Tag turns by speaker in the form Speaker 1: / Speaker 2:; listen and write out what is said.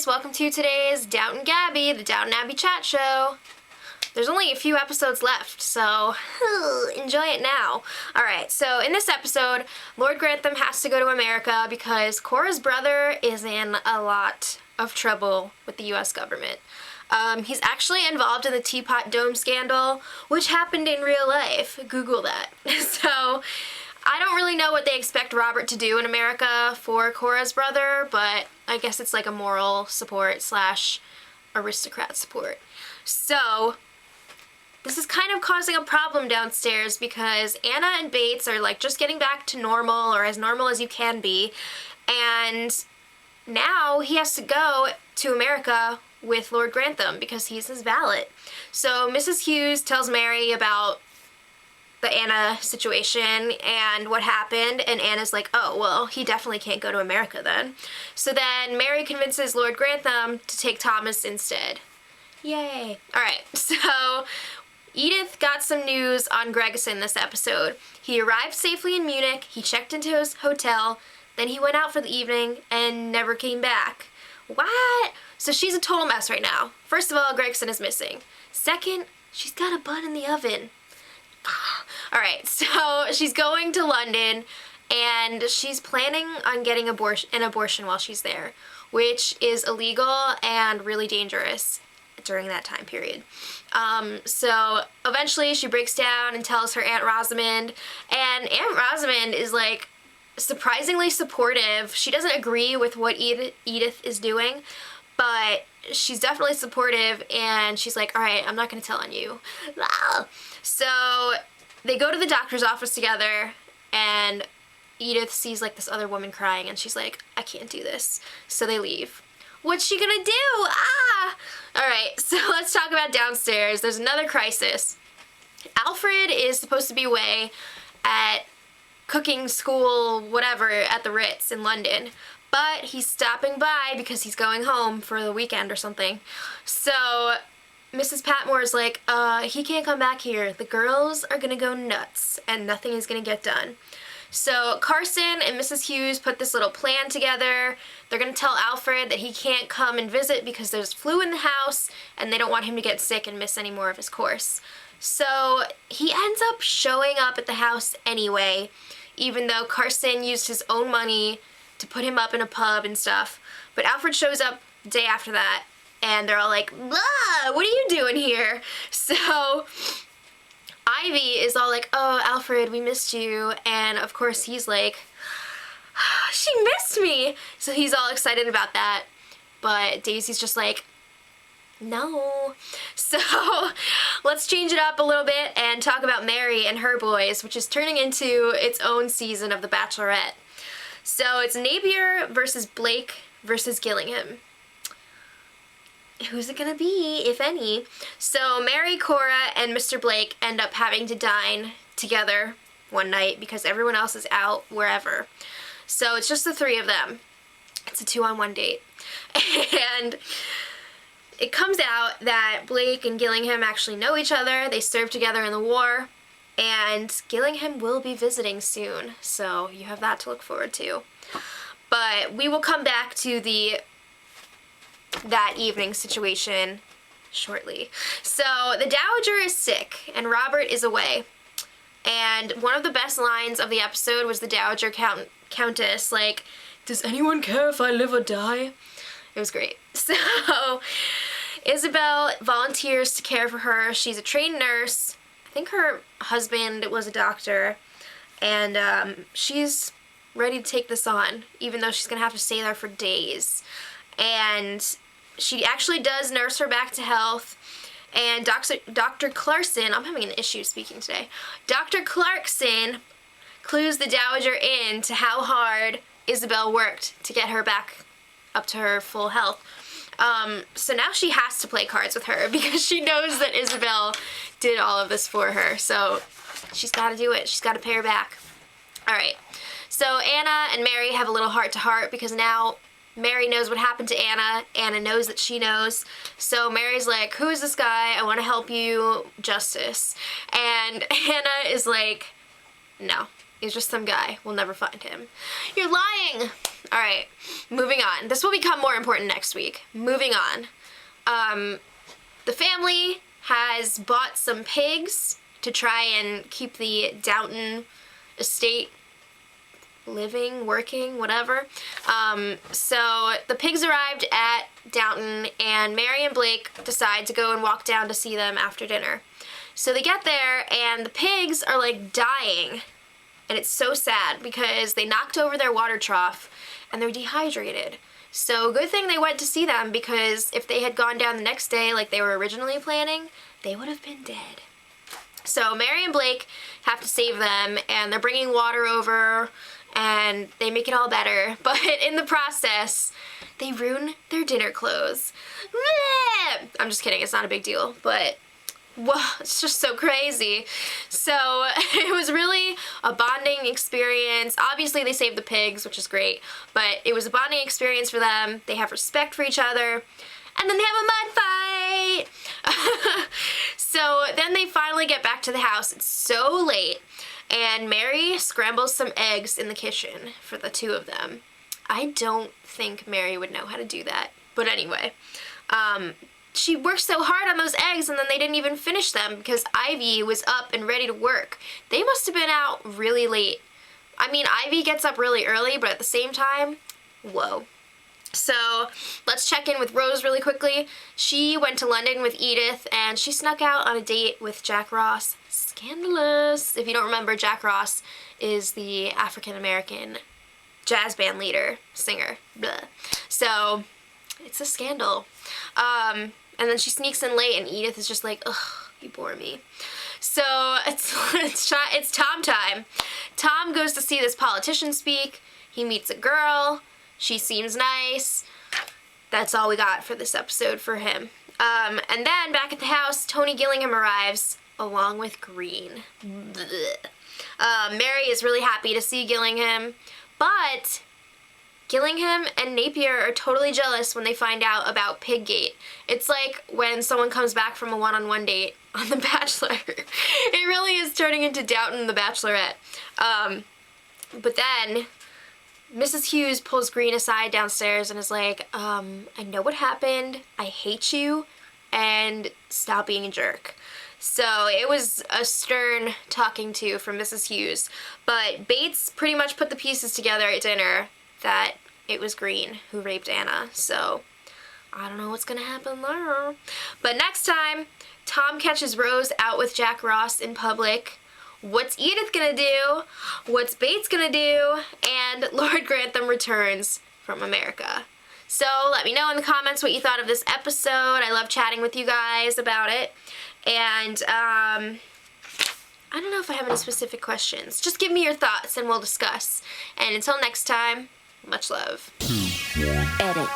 Speaker 1: welcome to today's Downton Gabby, the Downton Abbey chat show. There's only a few episodes left, so enjoy it now. Alright, so in this episode, Lord Grantham has to go to America because Cora's brother is in a lot of trouble with the US government. He's actually involved in the Teapot Dome scandal, which happened in real life. Google that. So, I don't really know what they expect Robert to do in America for Cora's brother, but I guess it's like a moral support slash aristocrat support. So, this is kind of causing a problem downstairs because Anna and Bates are like just getting back to normal, or as normal as you can be, and now he has to go to America with Lord Grantham because he's his valet. So Mrs. Hughes tells Mary about the Anna situation and what happened, and Anna's like, oh, well, he definitely can't go to America then. So then Mary convinces Lord Grantham to take Thomas instead. Yay. Alright, so Edith got some news on Gregson this episode. He arrived safely in Munich, he checked into his hotel, then he went out for the evening and never came back. What? So she's a total mess right now. First of all, Gregson is missing. Second, she's got a bun in the oven. Alright, so she's going to London and she's planning on getting an abortion while she's there, which is illegal and really dangerous during that time period. So eventually she breaks down and tells her Aunt Rosamond, and Aunt Rosamond is like surprisingly supportive. She doesn't agree with what Edith is doing, but she's definitely supportive, and she's like, alright, I'm not going to tell on you. So they go to the doctor's office together, and Edith sees like this other woman crying, and she's like, I can't do this. So they leave. What's she gonna do? Alright, so let's talk about downstairs. There's another crisis. Alfred is supposed to be away at cooking school, whatever, at the Ritz in London. But he's stopping by because he's going home for the weekend or something. So Mrs. Patmore is like, he can't come back here. The girls are gonna go nuts and nothing is gonna get done. So Carson and Mrs. Hughes put this little plan together. They're gonna tell Alfred that he can't come and visit because there's flu in the house and they don't want him to get sick and miss any more of his course. So he ends up showing up at the house anyway, even though Carson used his own money to put him up in a pub and stuff. But Alfred shows up the day after that, and they're all like, blah, what are you doing here? So Ivy is all like, oh, Alfred, we missed you. And of course he's like, she missed me. So he's all excited about that. But Daisy's just like, no. So let's change it up a little bit and talk about Mary and her boys, which is turning into its own season of The Bachelorette. So it's Napier versus Blake versus Gillingham. Who's it gonna be, if any? So Mary, Cora, and Mr. Blake end up having to dine together one night because everyone else is out wherever. So it's just the three of them. It's a 2-on-1 date. And it comes out that Blake and Gillingham actually know each other. They served together in the war. And Gillingham will be visiting soon, so you have that to look forward to. But we will come back to that evening situation shortly. So the Dowager is sick, and Robert is away. And one of the best lines of the episode was the Dowager Countess, like, does anyone care if I live or die? It was great. So Isabel volunteers to care for her. She's a trained nurse. I think her husband was a doctor, and she's ready to take this on, even though she's gonna have to stay there for days. And she actually does nurse her back to health, and Dr. Clarkson, I'm having an issue speaking today, Dr. Clarkson clues the Dowager in to how hard Isabel worked to get her back up to her full health. So now she has to play cards with her because she knows that Isabel did all of this for her. So she's got to do it. She's got to pay her back. Alright. So Anna and Mary have a little heart-to-heart because now Mary knows what happened to Anna. Anna knows that she knows. So Mary's like, who is this guy? I want to help you. Justice. And Anna is like, no. He's just some guy. We'll never find him. You're lying! Alright, moving on. This will become more important next week. Moving on. The family has bought some pigs to try and keep the Downton estate living, working, whatever. So the pigs arrived at Downton, and Mary and Blake decide to go and walk down to see them after dinner. So they get there, and the pigs are like dying. And it's so sad because they knocked over their water trough and they're dehydrated. So good thing they went to see them, because if they had gone down the next day like they were originally planning, they would have been dead. So Mary and Blake have to save them, and they're bringing water over, and they make it all better. But in the process, they ruin their dinner clothes. I'm just kidding, it's not a big deal, but whoa, it's just so crazy. So it was really a bonding experience. Obviously they saved the pigs, which is great, but it was a bonding experience for them. They have respect for each other, and then they have a mud fight. So then they finally get back to the house. It's so late, and Mary scrambles some eggs in the kitchen for the two of them. I don't think Mary would know how to do that, but anyway. She worked so hard on those eggs, and then they didn't even finish them because Ivy was up and ready to work. They must have been out really late. I mean, Ivy gets up really early, but at the same time, whoa. So let's check in with Rose really quickly. She went to London with Edith, and she snuck out on a date with Jack Ross. Scandalous. If you don't remember, Jack Ross is the African-American jazz band leader, singer. Blah. So it's a scandal. And then she sneaks in late, and Edith is just like, ugh, you bore me. So it's Tom time. Tom goes to see this politician speak. He meets a girl. She seems nice. That's all we got for this episode for him. And then back at the house, Tony Gillingham arrives along with Green. Mary is really happy to see Gillingham, but Gillingham and Napier are totally jealous when they find out about Piggate. It's like when someone comes back from a one-on-one date on The Bachelor. It really is turning into Downton the Bachelorette. But then Mrs. Hughes pulls Green aside downstairs and is like, I know what happened, I hate you, and stop being a jerk. So it was a stern talking to from Mrs. Hughes. But Bates pretty much put the pieces together at dinner that it was Green who raped Anna. So I don't know what's gonna happen there. But next time, Tom catches Rose out with Jack Ross in public. What's Edith gonna do? What's Bates gonna do? And Lord Grantham returns from America. So let me know in the comments what you thought of this episode. I love chatting with you guys about it. And I don't know if I have any specific questions. Just give me your thoughts and we'll discuss. And until next time, much love. Edit.